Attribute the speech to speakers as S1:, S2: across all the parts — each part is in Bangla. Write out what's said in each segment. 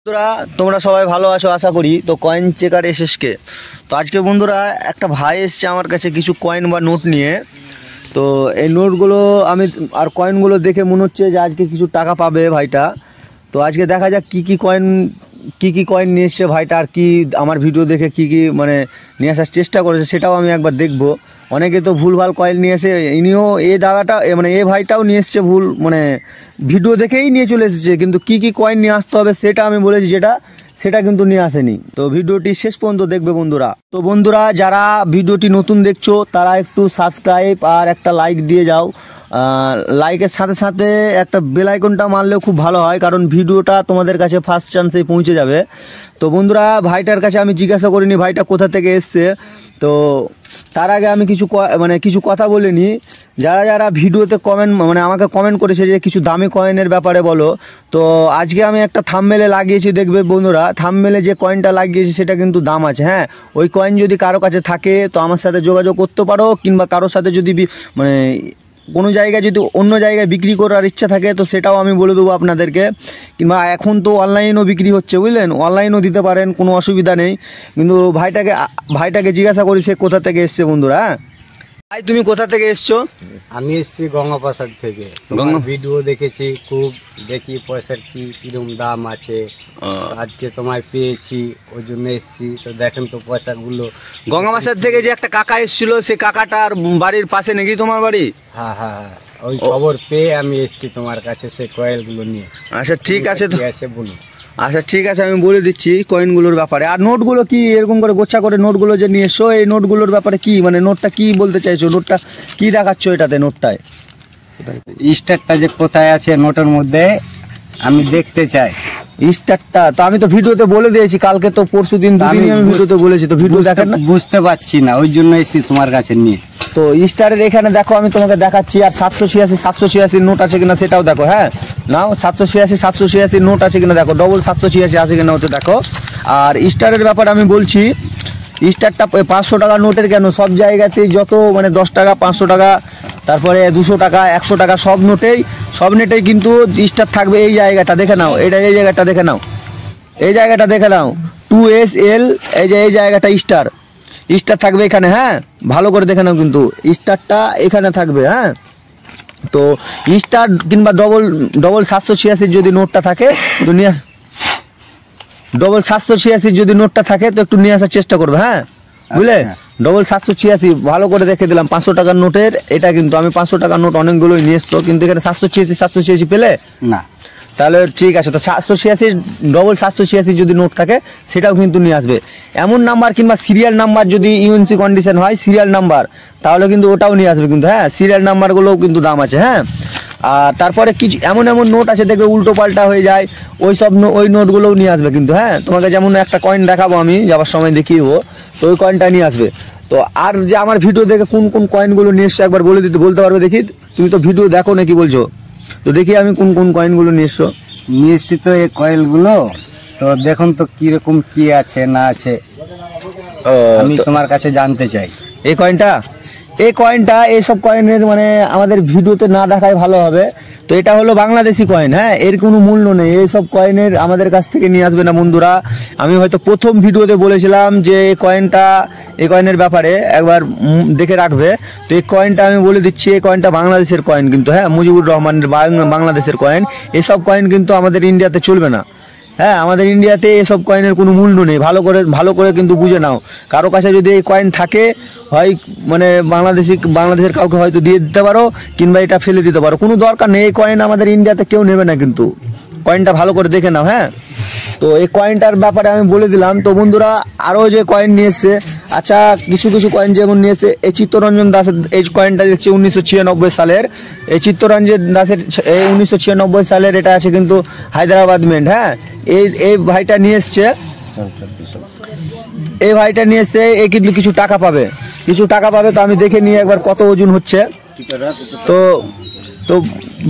S1: বন্ধুরা তোমরা সবাই ভালো আছো আশা করি। তো কয়েন চেকার এসএসকে তো আজকে বন্ধুরা একটা ভাই এসছে আমার কাছে কিছু কয়েন বা নোট নিয়ে। তো এই নোটগুলো আমি আর কয়েনগুলো দেখে মনে হচ্ছে যে আজকে কিছু টাকা পাবে ভাইটা। তো আজকে দেখা যাক কি কি কয়েন নিয়ে এসছে ভাইটা, আর কি আমার ভিডিও দেখে কি মানে নিয়ে আসার চেষ্টা করেছে সেটাও আমি একবার দেখব। অনেকে তো ভুলভাল কয়েন নিয়ে এসে, ইনিও এই দাদাটা মানে এই ভাইটাও নিয়ে এসছে ভুল, মানে ভিডিও দেখেই নিয়ে চলে এসেছে, কিন্তু কি কয়েন নিয়ে আসতে হবে সেটা আমি বলেছি সেটা কিন্তু নিয়ে আসেনি। তো ভিডিওটি শেষ পর্যন্ত দেখবে বন্ধুরা। তো বন্ধুরা যারা ভিডিওটি নতুন দেখছো তারা একটু সাবস্ক্রাইব আর একটা লাইক দিয়ে যাও। লাইকের সাথে সাথে একটা বেল আইকনটা মারলেও খুব ভালো হয়, কারণ ভিডিওটা তোমাদের কাছে ফার্স্ট চান্সেই পৌঁছে যাবে। তো বন্ধুরা ভাইটার কাছে আমি জিজ্ঞাসা করিনি ভাইটা কোথা থেকে এসছে। তো তার আগে আমি কিছু কথা বলে নিই। যারা ভিডিওতে আমাকে কমেন্ট করেছে যে কিছু দামি কয়েনের ব্যাপারে বলো, তো আজকে আমি একটা থাম্বনেলে লাগিয়েছি, দেখবে বন্ধুরা থাম্বনেলে যে কয়েনটা লাগিয়েছি সেটা কিন্তু দাম আছে। হ্যাঁ, ওই কয়েন যদি কারো কাছে থাকে তো আমার সাথে যোগাযোগ করতে পারো, কিংবা কারোর সাথে যদি কোনো জায়গায় যদি অন্য জায়গায় বিক্রি করার ইচ্ছা থাকে তো সেটাও আমি বলে দেবো আপনাদেরকে। কিংবা এখন তো অনলাইনও বিক্রি হচ্ছে, বুঝলেন, অনলাইনও দিতে পারেন, কোনো অসুবিধা নেই। কিন্তু ভাইটাকে জিজ্ঞাসা করি সে কোথা থেকে এসছে বন্ধুরা। ভাই তুমি কোথা থেকে এসছো?
S2: আমি এসছি গঙ্গাপ্রসাদ থেকে। তোমার ভিডিও দেখেছি, খুব দেখি পয়সার কিরকম দাম আছে। আজকে তোমায় পেয়েছি ওই জন্য এসছি। তো দেখেন তো পয়সাগুলো।
S1: গঙ্গাপ্রসাদ থেকে যে একটা কাকা এসেছিল, সে কাকাটার বাড়ির পাশে নাকি তোমার বাড়ি?
S2: হ্যাঁ, ওই খবর পেয়ে আমি এসছি তোমার কাছে সেই কয়েলগুলো নিয়ে।
S1: আচ্ছা ঠিক আছে,
S2: ঠিক আছে বলুন।
S1: আচ্ছা ঠিক আছে, আমি বলে দিচ্ছি কয়েনগুলোর ব্যাপারে। আর নোটগুলো কি এরকম করে গোছা করে নোটগুলো যে নিয়ে এসো, এই নোটগুলোর ব্যাপারে কি মানে নোটটা কি বলতে চাইছো, নোটটা কি দেখাচ্ছ এটাতে? নোটটায়
S2: স্টারটা যে কোথায় আছে নোটের মধ্যে আমি দেখতে চাই।
S1: স্টারটা তো আমি তো ভিডিওতে বলে দিয়েছি, কালকে তো পরশু দিন দুদিনই আমি ভিডিওতে বলেছি। তো ভিডিও দেখেন না,
S2: বুঝতে পারছি না, ওই জন্য এসেছি তোমার কাছে নিয়ে।
S1: তো স্টারের এখানে দেখো আমি তোমাকে দেখাচ্ছি। আর 786 নোট আছে কিনা সেটাও দেখো। হ্যাঁ নাও 786 নোট আছে কিনা দেখো, ডবল 786 আছে কিনা ওতে দেখো। আর স্টারের ব্যাপারে আমি বলছি, স্টারটা 500 টাকা নোটের কেন, সব জায়গাতেই যত 10 টাকা 500 টাকা তারপরে 200 টাকা 100 টাকা সব নোটেই কিন্তু স্টার থাকবে। এই জায়গাটা দেখে নাও, এই জায়গাটা দেখে নাও, এই জায়গাটা দেখে নাও 2SL, এই জায়গাটা স্টার থাকবে এখানে। হ্যাঁ ভালো করে দেখে নাও, কিন্তু স্টারটা এখানে থাকবে। হ্যাঁ তো স্টার কিংবা ডবল 786 যদি নোটটা থাকে তো নিয়ে ডবল 786 যদি নোটটা থাকে তো একটু নিয়ে আসার চেষ্টা করবে। হ্যাঁ বুঝলে, ডবল 786 ভালো করে দেখে দিলাম। 500 টাকার নোটের এটা, কিন্তু আমি 500 টাকার নোট অনেকগুলোই নিয়ে এসছো, কিন্তু এখানে 786 পেলে না। তাহলে ঠিক আছে, তো 786 ডবল 786 যদি নোট থাকে সেটাও কিন্তু নিয়ে আসবে। এমন নাম্বার কিংবা সিরিয়াল নাম্বার যদি ইউএনসি কন্ডিশন হয়, সিরিয়াল নাম্বার, তাহলে কিন্তু ওটাও নিয়ে আসবে। কিন্তু হ্যাঁ সিরিয়াল নাম্বারগুলোও কিন্তু দাম আছে। হ্যাঁ আর তারপরে কিছু এমন নোট আছে দেখবে উল্টো পাল্টা হয়ে যায়, ওই নোটগুলোও নিয়ে আসবে কিন্তু। হ্যাঁ তোমাকে যেমন একটা কয়েন দেখাবো আমি যাবার সময় দেখিয়ে দেবো, তো ওই কয়েনটা নিয়ে আসবে। তো আর যে আমার ভিডিও দেখে কোন কয়েনগুলো নিয়ে এসছো একবার বলতে পারবে দেখি? তুমি তো ভিডিও দেখো নাকি বলছো, তো দেখি আমি কোন কয়েনগুলো নিয়ে এসছি।
S2: তো এই কয়েলগুলো তো দেখুন তো কিরকম কি আছে না আছে, আমি তোমার কাছে জানতে চাই।
S1: এই কয়েনটা এইসব কয়েনের আমাদের ভিডিওতে না দেখাই ভালো হবে। তো এটা হলো বাংলাদেশি কয়েন। হ্যাঁ এর কোনো মূল্য নেই, এইসব কয়েনের আমাদের কাছ থেকে নিয়ে আসবে না বন্ধুরা। আমি হয়তো প্রথম ভিডিওতে বলেছিলাম যে এই কয়েনের ব্যাপারে একবার দেখে রাখবে। তো এই কয়েনটা আমি বলে দিচ্ছি, এই কয়েনটা বাংলাদেশের কয়েন কিন্তু। হ্যাঁ মুজিবুর রহমানের বাংলাদেশের কয়েন। এসব কয়েন কিন্তু আমাদের ইন্ডিয়াতে চলবে না। হ্যাঁ আমাদের ইন্ডিয়াতে এসব কয়েনের কোনো মূল্য নেই, ভালো করে কিন্তু বুঝে নাও। কারো কাছে যদি এই কয়েন থাকে, হয় বাংলাদেশের কাউকে হয়তো দিয়ে দিতে পারো, কিংবা এটা ফেলে দিতে পারো, কোনো দরকার নেই। এই কয়েন আমাদের ইন্ডিয়াতে কেউ নেবে না, কিন্তু কয়েনটা ভালো করে দেখে নাও। হ্যাঁ তো এই কয়েনটার ব্যাপারে আমি বলে দিলাম। তো বন্ধুরা আরও যে কয়েন নিয়ে এসছে, আচ্ছা কিছু কয়েন যেমন নিয়ে এসছে, এই চিত্তরঞ্জন দাসের এই কয়েনটা দেখছি 1996 সালের। এই চিত্তরঞ্জন দাসের 1996 সালের এটা আছে কিন্তু হায়দ্রাবাদ মেন্ট। হ্যাঁ এই ভাইটা নিয়ে এসছে, এ কিন্তু কিছু টাকা পাবে। তো আমি দেখে নিয়ে একবার কত ওজন হচ্ছে। তো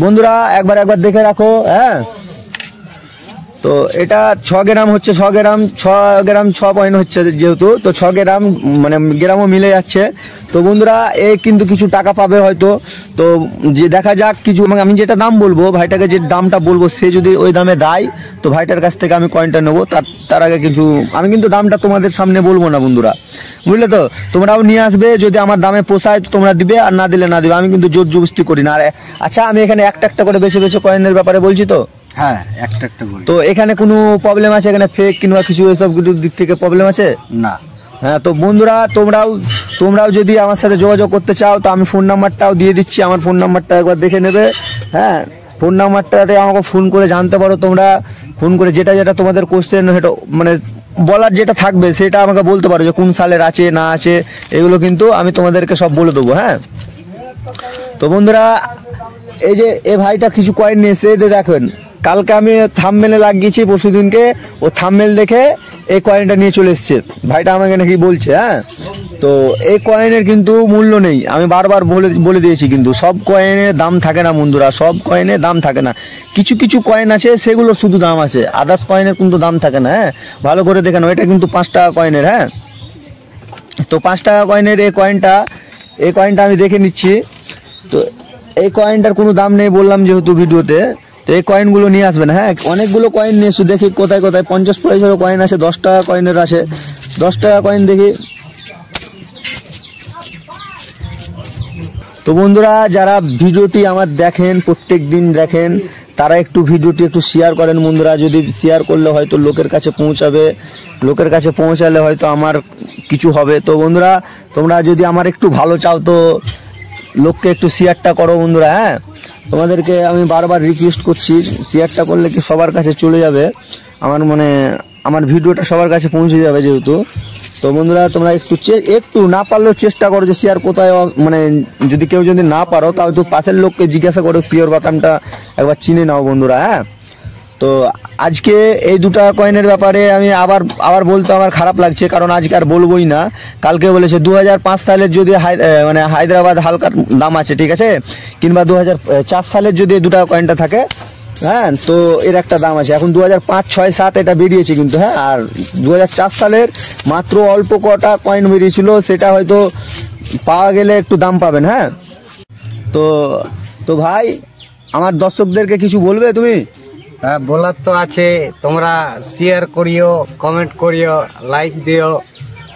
S1: বন্ধুরা একবার দেখে রাখো। হ্যাঁ তো এটা 6 গ্রাম হচ্ছে, 6 গ্রাম 6 পয়েন্ট হচ্ছে যেহেতু, তো 6 গ্রাম মানে গ্রামও মিলে যাচ্ছে। তো বন্ধুরা এ কিন্তু কিছু টাকা পাবে হয়তো, তো যে দেখা যাক কিছু, আমি যেটা দাম বলবো ভাইটাকে, যে দামটা বলবো সে যদি ওই দামে দেয় তো ভাইটার কাছ থেকে আমি কয়েনটা নেবো। তার আগে কিছু আমি কিন্তু দামটা তোমাদের সামনে বলবো না বন্ধুরা, বুঝলে তো। তোমরাও নিয়ে আসবে, যদি আমার দামে পোষায় তোমরা দিবে, আর না দিলে না দিবে, আমি কিন্তু জোর জবরদস্তি করি না। আর আচ্ছা আমি এখানে একটা একটা করে বেছে বেছে কয়েনের ব্যাপারে বলছি তো।
S2: হ্যাঁ, একটা বলি।
S1: তো এখানে কোনো প্রবলেম আছে এখানে ফেক কিংবা কিছু এসব কিছুর দিক থেকে প্রবলেম আছে
S2: না?
S1: হ্যাঁ, তো বন্ধুরা তোমরাও যদি আমার সাথে যোগাযোগ করতে চাও তো আমি ফোন নাম্বারটাও দিয়ে দিচ্ছি, আমার ফোন নাম্বারটা একবার দেখে নেবে। হ্যাঁ, ফোন নাম্বারটাতে আমাকে ফোন করে জানতে পারো, তোমরা ফোন করে যেটা তোমাদের কোশ্চেন, সেটা মানে বলার যেটা থাকবে সেটা আমাকে বলতে পারো, যে কোন সালের আছে না আছে, এগুলো কিন্তু আমি তোমাদেরকে সব বলে দেবো। হ্যাঁ, তো বন্ধুরা এই যে এ ভাইটা কিছু কয়েন নিয়েছে, দেখেন কালকে আমি থাম্বনেলে লাগিয়েছি, পরশুদিনকে ও থাম্বনেল দেখে এই কয়েনটা নিয়ে চলে এসছে ভাইটা, আমাকে নাকি বলছে। হ্যাঁ, তো এই কয়েনের কিন্তু মূল্য নেই, আমি বারবার বলে দিয়েছি, কিন্তু সব কয়েনের দাম থাকে না বন্ধুরা, সব কয়েনের দাম থাকে না। কিছু কিছু কয়েন আছে সেগুলো শুধু দাম আছে, আদার্স কয়েনের কিন্তু দাম থাকে না। হ্যাঁ, ভালো করে দেখে নাও, এটা কিন্তু 5 টাকা কয়েনের। হ্যাঁ, তো 5 টাকা কয়েনের এই কয়েনটা আমি দেখে নিচ্ছি। তো এই কয়েনটার কোনো দাম নেই বললাম যেহেতু ভিডিওতে, তো এই কয়েনগুলো নিয়ে আসবেন। হ্যাঁ, অনেকগুলো কয়েন নিয়ে এসো, দেখি কোথায় 50 পয়সারও কয়েন আছে, 10 টাকা কয়েনের আছে, 10 টাকা কয়েন দেখি। তো বন্ধুরা যারা ভিডিওটি আমার দেখেন, প্রত্যেক দিন দেখেন, তারা একটু ভিডিওটি একটু শেয়ার করেন বন্ধুরা, যদি শেয়ার করলে হয়তো লোকের কাছে পৌঁছাবে, লোকের কাছে পৌঁছালে হয়তো আমার কিছু হবে। তো বন্ধুরা তোমরা যদি আমার একটু ভালো চাও তো লোককে একটু শেয়ারটা করো বন্ধুরা। হ্যাঁ, তোমাদেরকে আমি বারবার রিকোয়েস্ট করছি, শেয়ারটা করলে কি সবার কাছে চলে যাবে, আমার ভিডিওটা সবার কাছে পৌঁছে যাবে যেহেতু। তো বন্ধুরা তোমরা একটু না পারলেও চেষ্টা করো যে শেয়ার কোথায়, মানে যদি কেউ যদি না পারো তাও তো পাশের লোককে জিজ্ঞাসা করো, শিওর বাটামটা একবার চিনে নাও বন্ধুরা। হ্যাঁ, তো আজকে এই 2 টাকা কয়েনের ব্যাপারে আমি আবার বলতে আমার খারাপ লাগছে, কারণ আজকে আর বলবোই না, কালকে বলেছে 2005 সালের যদি মানে হায়দ্রাবাদ হালকার দাম আছে, ঠিক আছে, কিংবা 2004 সালের যদি 2 টাকা কয়েনটা থাকে, হ্যাঁ, তো এর একটা দাম আছে। এখন 2005, 6, 7 এটা বেরিয়েছে কিন্তু। হ্যাঁ, আর 2004 সালের মাত্র অল্প কটা কয়েন বেরিয়েছিল, সেটা হয়তো পাওয়া গেলে একটু দাম পাবেন। হ্যাঁ, তো ভাই আমার দর্শকদেরকে কিছু বলবে তুমি?
S2: হ্যাঁ, বলার তো আছে, তোমরা শেয়ার করিও, কমেন্ট করিও, লাইক দিও,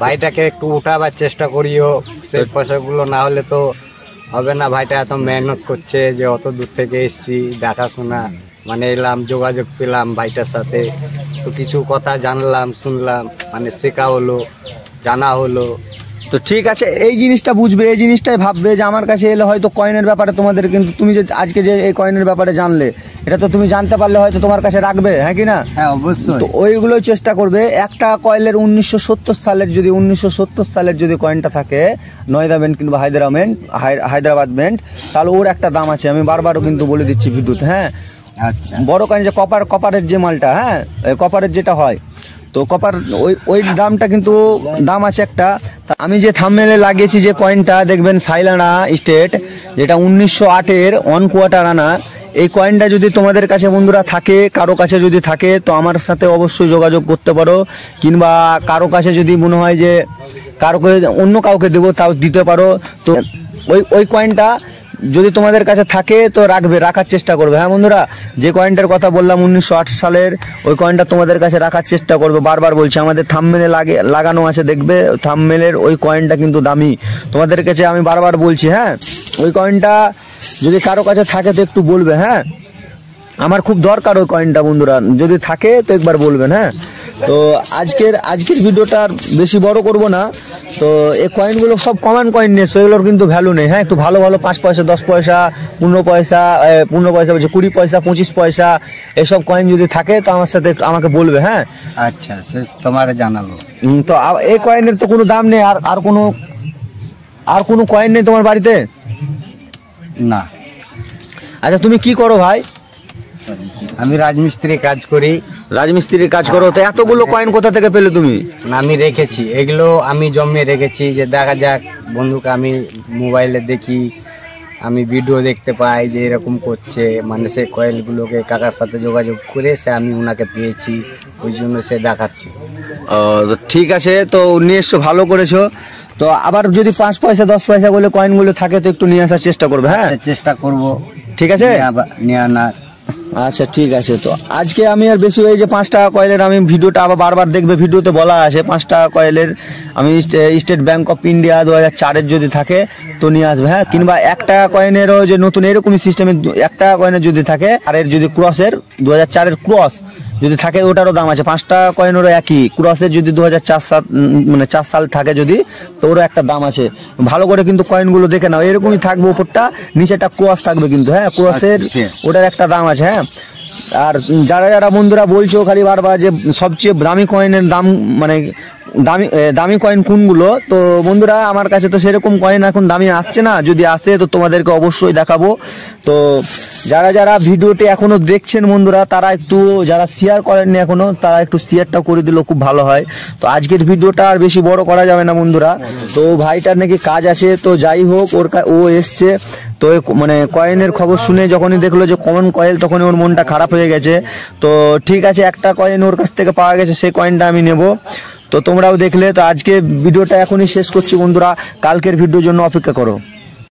S2: ভাইটাকে একটু উঠাবার চেষ্টা করিও, সেই পয়সাগুলো না হলে তো হবে না। ভাইটা এত মেহনত করছে, যে অত দূর থেকে এসছি, দেখাশোনা মানে এলাম, যোগাযোগ পেলাম ভাইটার সাথে, তো কিছু কথা জানলাম, শুনলাম, মানে শেখা হলো, জানা হলো।
S1: তো ঠিক আছে, এই জিনিসটা বুঝবে, এই জিনিসটাই ভাববে যে আমার কাছে এলে হয়তো কয়েনের ব্যাপারে তোমাদের, কিন্তু তুমি যে আজকে যে এই কয়েনের ব্যাপারে জানলে, এটা তো তুমি জানতে পারলে হয়তো তোমার কাছে রাখবে। হ্যাঁ কি না?
S2: হ্যাঁ, অবশ্যই।
S1: তো ওইগুলোই চেষ্টা করবে। একটা কয়েলের 1970 সালের যদি কয়েনটা থাকে, নয়দা ব্যান্ড কিংবা হায়দ্রাবাদ ব্যান্ড, তাহলে ওর একটা দাম আছে, আমি বারবারও কিন্তু বলে দিচ্ছি ভিডিওতে। হ্যাঁ,
S2: আচ্ছা,
S1: বড় কয়েন যে কপারের যে মালটা, হ্যাঁ কপারের যেটা হয়, তো কপার ওই দামটা কিন্তু দাম আছে একটা। আমি যে থাম্বনেলে লাগিয়েছি যে কয়েনটা দেখবেন, সাইলানা স্টেট, যেটা 1908-এর 1 কোয়ার্টার আনা, এই কয়েনটা যদি তোমাদের কাছে বন্ধুরা থাকে, কারো কাছে যদি থাকে তো আমার সাথে অবশ্যই যোগাযোগ করতে পারো, কিংবা কারো কাছে যদি মনে হয় যে অন্য কাউকে দেবো তাও দিতে পারো। তো ওই কয়েনটা যদি তোমাদের কাছে থাকে তো রাখার চেষ্টা করবে। হ্যাঁ বন্ধুরা, যে কয়েনটার কথা বললাম 1908 সালের, ওই কয়েনটা তোমাদের কাছে রাখার চেষ্টা করবে। বারবার বলছি, আমাদের থাম্বনেলে লাগানো আছে, দেখবে থাম্বনেলের ওই কয়েনটা কিন্তু দামি, তোমাদের কাছে আমি বারবার বলছি। হ্যাঁ, ওই কয়েনটা যদি কারো কাছে থাকে তো একটু বলবে। হ্যাঁ, আমার খুব দরকার ওই কয়েনটা বন্ধুরা, যদি থাকে তো একবার বলবেন। হ্যাঁ, তো আজকের ভিডিওটা বেশি বড় করব না। তো এই কয়েনগুলো সব কমন কয়েন নিয়ে, সেগুলোর কিন্তু ভ্যালু নেই। হ্যাঁ, একটু ভালো 5 পয়সা, 10 পয়সা, 15 পয়সা বলছে, 20 পয়সা, 25 পয়সা, এসব কয়েন যদি থাকে তো আমার সাথে আমাকে বলবে। হ্যাঁ,
S2: আচ্ছা, সে তোমার জানাবো।
S1: তো এই কয়েনের তো কোনো দাম নেই। আর কোনো কয়েন নেই তোমার বাড়িতে?
S2: না।
S1: আচ্ছা, তুমি কি করো ভাই?
S2: আমি রাজমিস্ত্রি কাজ করি।
S1: রাজমিস্ত্রির কাজ করো, তো এতগুলো কয়েন কোথা থেকে পেলে তুমি?
S2: আমি রেখেছি, এগুলো আমি জমিয়ে রেখেছি, যে দেখা যাক বন্ধুকে আমি মোবাইলে দেখি, আমি ভিডিও দেখতে পাই যে এরকম করছে, মানে সে কয়েলগুলোকে কাকার সাথে যোগাযোগ করে সে আমি ওনাকে পেয়েছি, ওই জন্য সে দেখাচ্ছি।
S1: ও তো ঠিক আছে, তো নিয়ে এসছো, ভালো করেছো। তো আবার যদি 5 পয়সা 10 পয়সা বলে কয়েনগুলো থাকে তো একটু নিয়ে আসার চেষ্টা করবে। হ্যাঁ
S2: চেষ্টা করব,
S1: ঠিক আছে,
S2: নিয়ে আনার।
S1: আচ্ছা ঠিক আছে। তো আজকে আমি আর বেশি এই যে 5 টাকা কয়েলের আমি ভিডিওটা আবার বারবার দেখবে, ভিডিওতে বলা আছে 5 টাকা কয়েলের আমি স্টেট ব্যাংক অফ ইন্ডিয়া 2004-এর যদি থাকে তো নিয়ে আসবে। হ্যাঁ, কিংবা 1 টাকা কয়েনেরও যে নতুন এরকমই সিস্টেমে 1 টাকা কয়েনের যদি থাকে, আর এর যদি ক্রসের 2004-এর ক্রস যদি থাকে ওটারও দাম আছে। 5 টাকা কয়েনেরও একই, ক্রসের যদি 2004 মানে 4 সাল থাকে যদি, তো ওরও একটা দাম আছে। ভালো করে কিন্তু কয়েনগুলো দেখে নাও, এরকমই থাকবে, উপরটা নিচেটা ক্রস থাকবে কিন্তু। হ্যাঁ, ক্রসের ওটার একটা দাম আছে। হ্যাঁ, আর যারা যারা বন্ধুরা বলছো খালি বারবার যে সবচেয়ে দামি কয়েনের দাম মানে দামি কয়েন কোনগুলো, তো বন্ধুরা আমার কাছে তো সেরকম কয়েন এখন দামি আসছে না, যদি আসে তো তোমাদেরকে অবশ্যই দেখাবো। তো যারা যারা ভিডিওটি এখনো দেখছেন বন্ধুরা, তারা একটু যারা শেয়ার করেননি এখনো, তারা একটু শেয়ারটা করে দিলেও খুব ভালো হয়। তো আজকের ভিডিওটা আর বেশি বড় করা যাবে না বন্ধুরা, তো ভাইটার নাকি কাজ আছে, তো যাই হোক ও এসছে। তো মানে কয়েনের খবর শুনে যখনই দেখলো যে কমন কয়েল, তখনই ওর মনটা খারাপ হয়ে গেছে। তো ঠিক আছে, একটা কয়েন ওর কাছ থেকে পাওয়া গেছে, সেই কয়েনটা আমি নেব। তো তোমরাও দেখলে, তো আজকে ভিডিওটা এখনই শেষ করছি বন্ধুরা, কালকের ভিডিওর জন্য অপেক্ষা করো।